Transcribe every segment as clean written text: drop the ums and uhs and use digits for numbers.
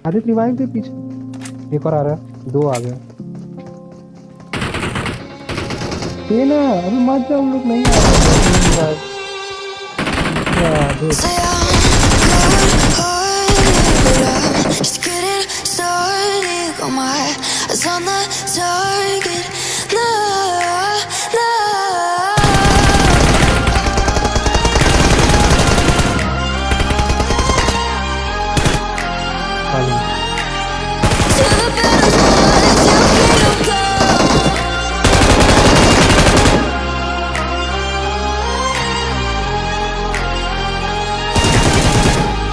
अरे रिवाइव दे पीछे। एक और आ रहा है, दो आ गए। ये ना अभी मत जाओ, हम लोग नहीं आ रहे हैं। Say I'm cold-hearted, but I'm just getting started. Got my eyes on the target. No, no. To the battle's won until kingdom come.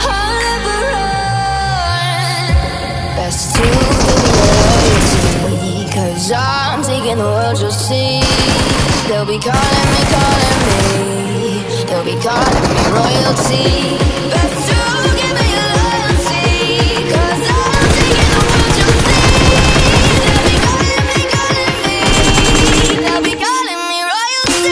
I'll never run. Best to give me loyalty, 'cause I'm taking the world, you'll see. They'll be calling me, they'll be calling me royalty. Best to give me loyalty, 'cause I'm taking the world, you'll see. They'll be calling me, they'll be calling me royalty.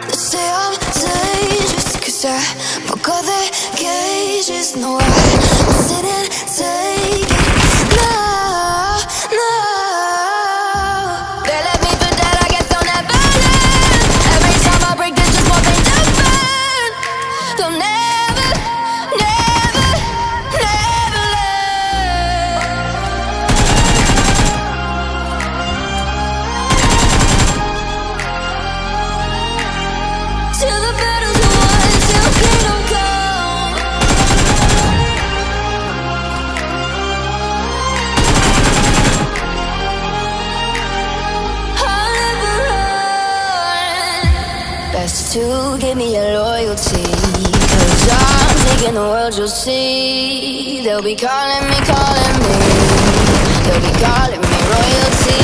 They say I'm dangerous 'cause I broke all their cages. No, I sit and take it. No, no. They left me for dead, I guess they'll never learn. Every time I break, there's just more pain to burn. They'll never, never, never learn. Till the battle's won, till kingdom come. I'll never run. Best to give me your loyalty, 'cause I'm taking the world, you'll see. They'll be calling me, they'll be calling me royalty.